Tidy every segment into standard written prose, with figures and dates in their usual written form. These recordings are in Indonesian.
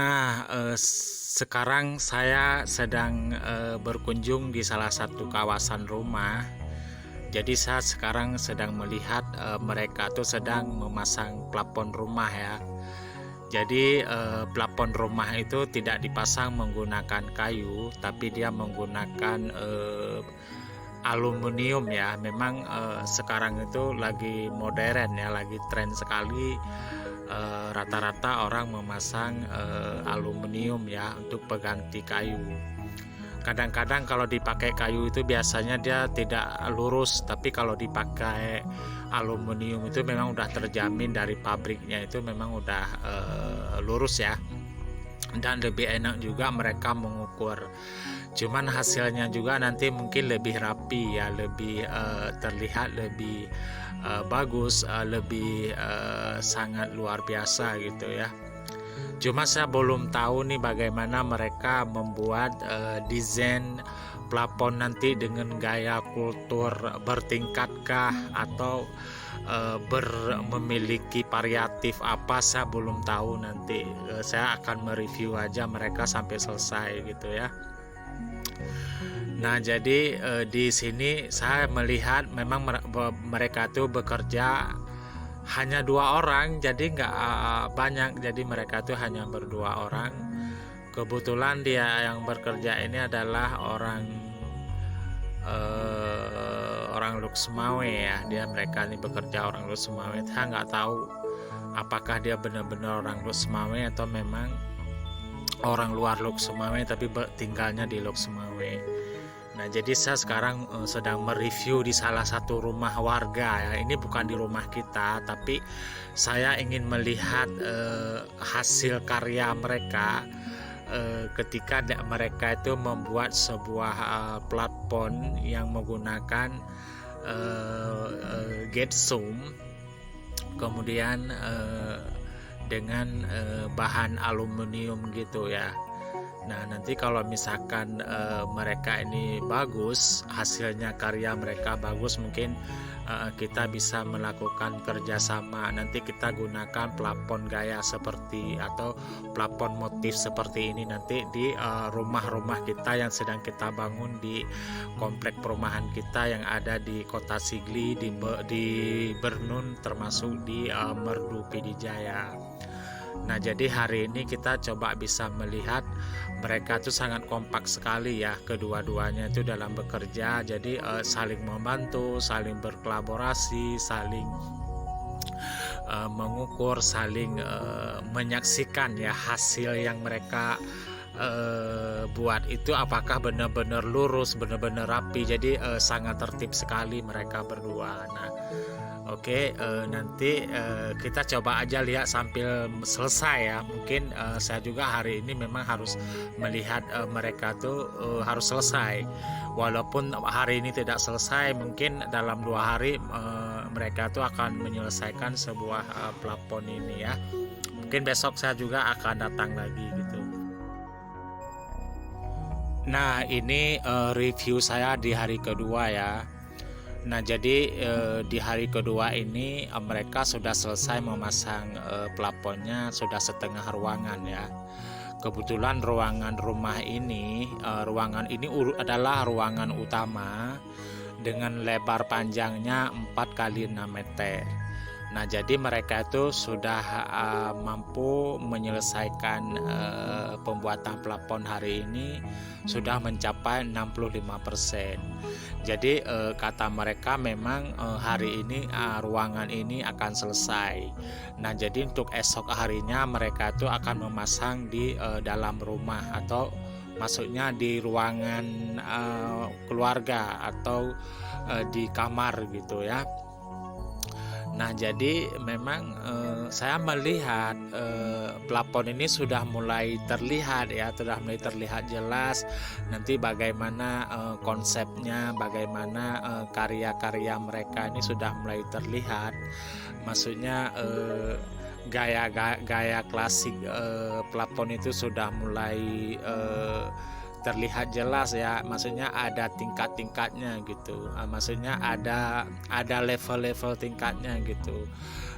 Nah, sekarang saya sedang berkunjung di salah satu kawasan rumah. Jadi saya sekarang sedang melihat mereka tuh sedang memasang plafon rumah ya. Jadi plafon rumah itu tidak dipasang menggunakan kayu, tapi dia menggunakan aluminium ya. Memang sekarang itu lagi modern ya, lagi tren sekali. Rata-rata orang memasang aluminium ya untuk pengganti kayu. Kadang-kadang kalau dipakai kayu itu biasanya dia tidak lurus, tapi kalau dipakai aluminium itu memang udah terjamin dari pabriknya, itu memang udah lurus ya, dan lebih enak juga mereka mengukur. Cuman hasilnya juga nanti mungkin lebih rapi ya, lebih terlihat lebih bagus, lebih sangat luar biasa gitu ya. Cuma saya belum tahu nih bagaimana mereka membuat desain plafon nanti dengan gaya kultur bertingkatkah atau memiliki variatif apa, saya belum tahu. Nanti saya akan mereview aja mereka sampai selesai gitu ya. Nah, jadi di sini saya melihat memang mereka tuh bekerja hanya 2 orang, jadi nggak banyak. Jadi mereka tuh hanya berdua orang. Kebetulan dia yang bekerja ini adalah orang Luk Sumawe ya. Mereka ini bekerja orang Luk Sumawe. Saya nggak tahu apakah dia benar-benar orang Luk Sumawe atau memang orang luar Luk Sumawe tapi tinggalnya di Luk Sumawe. Nah, jadi saya sekarang sedang mereview di salah satu rumah warga ya. Ini bukan di rumah kita, tapi saya ingin melihat hasil karya mereka ketika mereka itu membuat sebuah plafon yang menggunakan gypsum, kemudian dengan bahan aluminium gitu ya. Nah, nanti kalau misalkan mereka ini bagus, hasilnya karya mereka bagus, mungkin kita bisa melakukan kerjasama. Nanti kita gunakan plafon gaya seperti atau plafon motif seperti ini nanti di rumah-rumah kita yang sedang kita bangun di komplek perumahan kita yang ada di Kota Sigli, di Bernun, termasuk di Merdu Pidijaya. Nah, jadi hari ini kita coba bisa melihat mereka tuh sangat kompak sekali ya, kedua-duanya itu dalam bekerja. Jadi saling membantu, saling berkolaborasi, saling mengukur, saling menyaksikan ya hasil yang mereka buat itu apakah benar-benar lurus, benar-benar rapi. Jadi sangat tertib sekali mereka berdua. Nah, oke, nanti kita coba aja lihat sambil selesai ya. Mungkin saya juga hari ini memang harus melihat mereka tuh harus selesai. Walaupun hari ini tidak selesai, mungkin dalam 2 hari mereka tuh akan menyelesaikan sebuah plafon ini ya. Mungkin besok saya juga akan datang lagi gitu. Nah, ini review saya di hari kedua ya. Nah, jadi di hari kedua ini mereka sudah selesai memasang plafonnya, sudah setengah ruangan ya. Kebetulan ruangan ini adalah ruangan utama dengan lebar panjangnya 4 kali 6 meter. Nah, jadi mereka itu sudah mampu menyelesaikan pembuatan plafon hari ini sudah mencapai 65%. Jadi kata mereka memang hari ini ruangan ini akan selesai. Nah, jadi untuk esok harinya mereka itu akan memasang di dalam rumah, atau maksudnya di ruangan keluarga atau di kamar gitu ya. Nah, jadi memang saya melihat plafon ini sudah mulai terlihat ya, sudah mulai terlihat jelas nanti bagaimana konsepnya, bagaimana karya-karya mereka ini sudah mulai terlihat. Maksudnya gaya klasik plafon itu sudah mulai terlihat jelas ya, maksudnya ada tingkat-tingkatnya gitu. Maksudnya ada level-level tingkatnya gitu.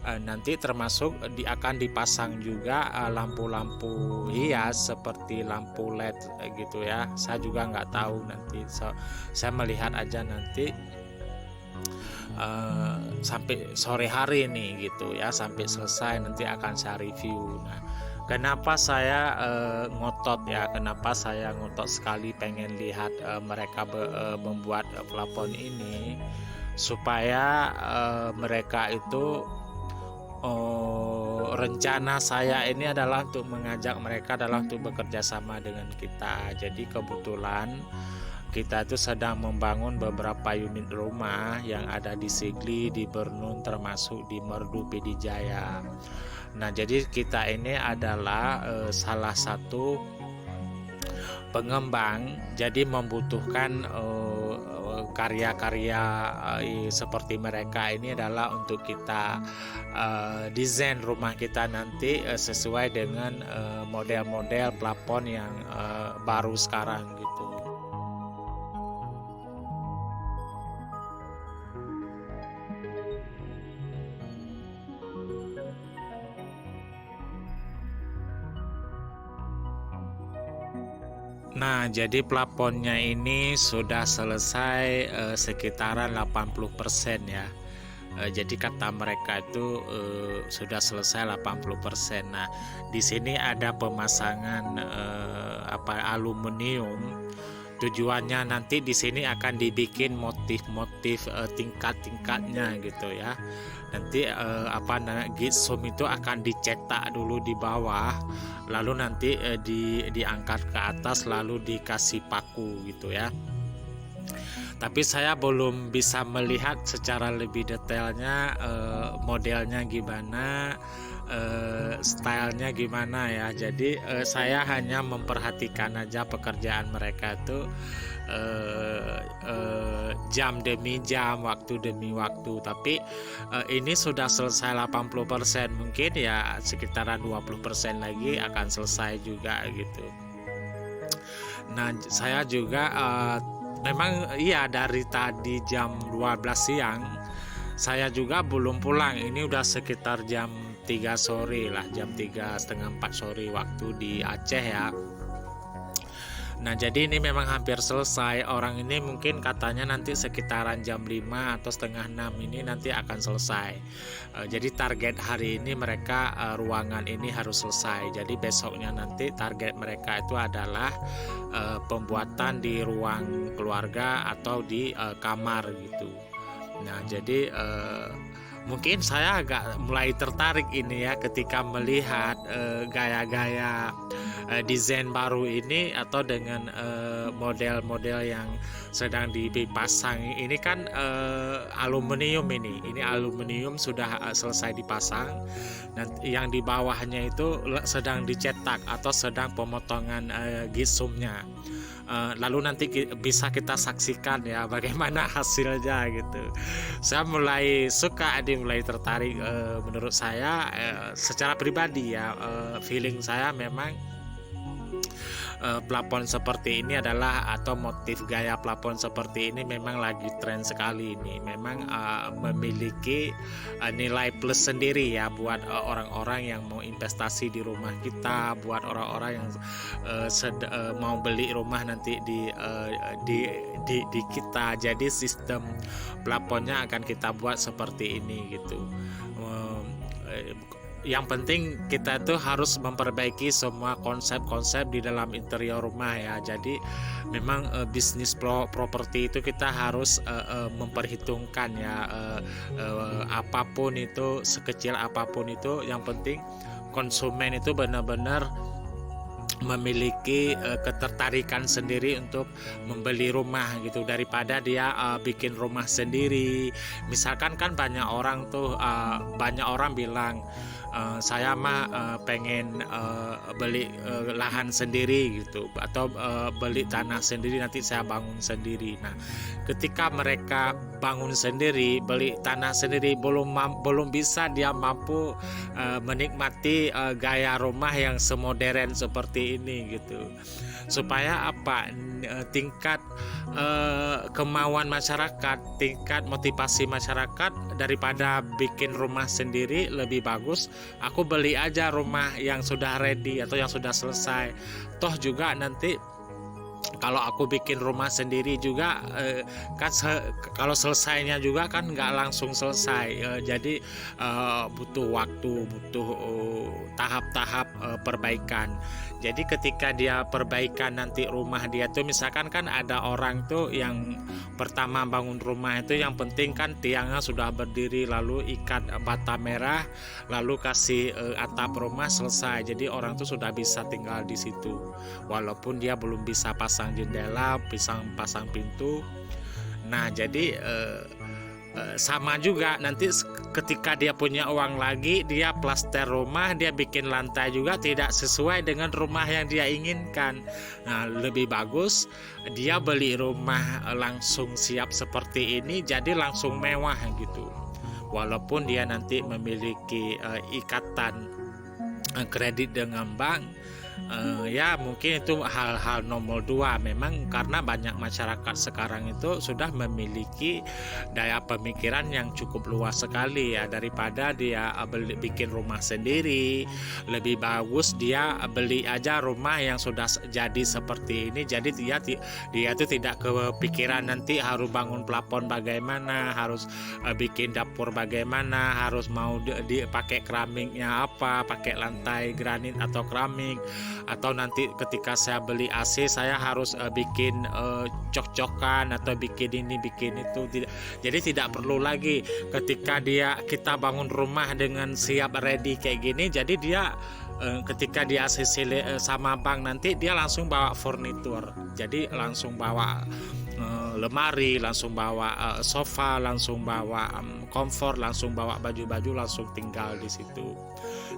Nanti termasuk akan dipasang juga lampu-lampu hias seperti lampu LED gitu ya. Saya juga nggak tahu nanti, saya melihat aja nanti sampai sore hari nih gitu ya, sampai selesai nanti akan saya review. Nah, kenapa saya ngotot ya, kenapa saya ngotot sekali pengen lihat mereka membuat plafon ini, supaya mereka itu rencana saya ini adalah untuk mengajak mereka adalah untuk bekerja sama dengan kita. Jadi kebetulan kita itu sedang membangun beberapa unit rumah yang ada di Sigli, di Bernun, termasuk di Merdu Pidijaya. Nah, jadi kita ini adalah salah satu pengembang, jadi membutuhkan karya-karya seperti mereka ini adalah untuk kita desain rumah kita nanti sesuai dengan model-model plafon yang baru sekarang gitu. Nah, jadi plafonnya ini sudah selesai sekitaran 80% ya. Jadi kata mereka itu sudah selesai 80%. Nah, di sini ada pemasangan aluminium. Tujuannya nanti di sini akan dibikin motif-motif tingkat-tingkatnya gitu ya. Nanti gypsum itu akan dicetak dulu di bawah, lalu nanti diangkat ke atas, lalu dikasih paku gitu ya. Tapi saya belum bisa melihat secara lebih detailnya modelnya gimana, stylenya gimana ya. Jadi saya hanya memperhatikan aja pekerjaan mereka itu jam demi jam, waktu demi waktu. Tapi ini sudah selesai 80%, mungkin ya sekitaran 20% lagi akan selesai juga gitu. Nah, saya juga memang iya dari tadi jam 12 siang saya juga belum pulang. Ini udah sekitar jam 3 sore lah, jam 3:30, 4 sore waktu di Aceh ya. Nah, jadi ini memang hampir selesai. Orang ini mungkin katanya nanti sekitaran jam 5 atau setengah 6 ini nanti akan selesai. Jadi target hari ini mereka ruangan ini harus selesai. Jadi besoknya nanti target mereka itu adalah pembuatan di ruang keluarga atau di kamar gitu. Nah, jadi mungkin saya agak mulai tertarik ini ya ketika melihat gaya-gaya desain baru ini, atau dengan model-model yang sedang dipasang. Ini kan aluminium, ini aluminium sudah selesai dipasang, dan yang di bawahnya itu sedang dicetak atau sedang pemotongan gypsumnya. Lalu nanti bisa kita saksikan ya bagaimana hasilnya gitu. Saya mulai suka, mulai tertarik. Menurut saya secara pribadi ya, feeling saya memang plafon seperti ini adalah, atau motif gaya plafon seperti ini memang lagi tren sekali. Ini memang memiliki nilai plus sendiri ya buat orang-orang yang mau investasi di rumah kita, buat orang-orang yang mau beli rumah nanti di kita. Jadi sistem plafonnya akan kita buat seperti ini gitu. Yang penting kita tuh harus memperbaiki semua konsep-konsep di dalam interior rumah ya. Jadi memang bisnis properti itu kita harus memperhitungkan ya, apapun itu, sekecil apapun itu, yang penting konsumen itu benar-benar memiliki ketertarikan sendiri untuk membeli rumah gitu, daripada dia bikin rumah sendiri. Misalkan kan banyak orang bilang saya mah pengen beli lahan sendiri gitu, atau beli tanah sendiri, nanti saya bangun sendiri. Nah, ketika mereka bangun sendiri, beli tanah sendiri, belum bisa dia mampu menikmati gaya rumah yang semodern seperti ini gitu. Supaya apa, tingkat kemauan masyarakat, tingkat motivasi masyarakat, daripada bikin rumah sendiri lebih bagus aku beli aja rumah yang sudah ready atau yang sudah selesai. Toh juga nanti kalau aku bikin rumah sendiri juga kan kalau selesainya juga kan nggak langsung selesai, jadi butuh waktu, butuh tahap-tahap perbaikan. Jadi ketika dia perbaikan nanti rumah dia tuh, misalkan kan ada orang tuh yang pertama bangun rumah itu yang penting kan tiangnya sudah berdiri, lalu ikat bata merah, lalu kasih atap rumah, selesai. Jadi orang tuh sudah bisa tinggal di situ, walaupun dia belum bisa pasang jendela, pasang pintu. Nah, jadi sama juga nanti ketika dia punya uang lagi, dia plaster rumah, dia bikin lantai juga tidak sesuai dengan rumah yang dia inginkan. Nah, lebih bagus dia beli rumah langsung siap seperti ini, jadi langsung mewah gitu. Walaupun dia nanti memiliki ikatan kredit dengan bank, ya mungkin itu hal-hal nomor 2. Memang karena banyak masyarakat sekarang itu sudah memiliki daya pemikiran yang cukup luas sekali ya, daripada dia bikin rumah sendiri, lebih bagus dia beli aja rumah yang sudah jadi seperti ini. Jadi dia itu tidak kepikiran nanti harus bangun plafon bagaimana, harus bikin dapur bagaimana, harus mau dipakai keramiknya apa, pakai lantai granit atau keramik, atau nanti ketika saya beli AC saya harus bikin cok-cokan atau bikin ini bikin itu. Jadi tidak perlu lagi ketika kita bangun rumah dengan siap ready kayak gini, jadi dia ketika di ACC sama bank nanti dia langsung bawa furnitur, jadi langsung bawa lemari, langsung bawa sofa, langsung bawa komfor, langsung bawa baju-baju, langsung tinggal di situ.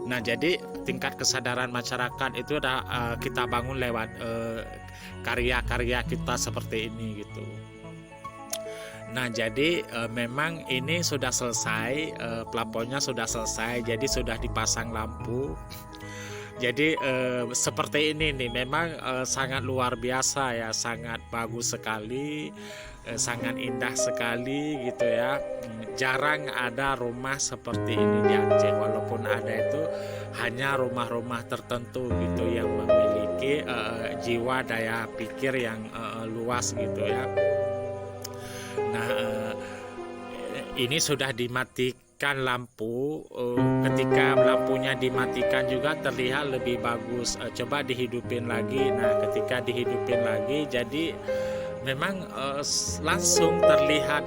Nah, jadi tingkat kesadaran masyarakat itu udah kita bangun lewat karya-karya kita seperti ini gitu. Nah, jadi memang ini sudah selesai, plafonnya sudah selesai, jadi sudah dipasang lampu. Jadi seperti ini nih, memang sangat luar biasa ya, sangat bagus sekali, sangat indah sekali gitu ya. Jarang ada rumah seperti ini di Aceh, walaupun ada itu hanya rumah-rumah tertentu gitu yang memiliki jiwa daya pikir yang luas gitu ya. Nah, ini sudah dimatikan lampu, ketika lampunya dimatikan juga terlihat lebih bagus. Coba dihidupin lagi. Nah, ketika dihidupin lagi, jadi memang langsung terlihat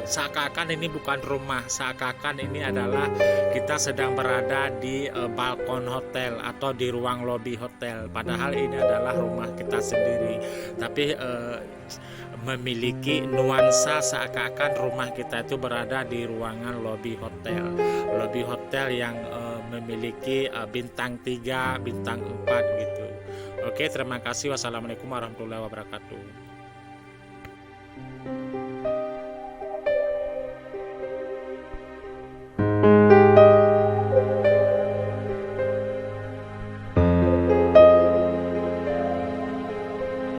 seakan-akan ini bukan rumah, seakan-akan ini adalah kita sedang berada di balkon hotel atau di ruang lobi hotel, padahal ini adalah rumah kita sendiri, tapi memiliki nuansa seakan-akan rumah kita itu berada di ruangan lobi hotel yang memiliki bintang 3, bintang 4 gitu. Oke, terima kasih. Wassalamualaikum warahmatullahi wabarakatuh.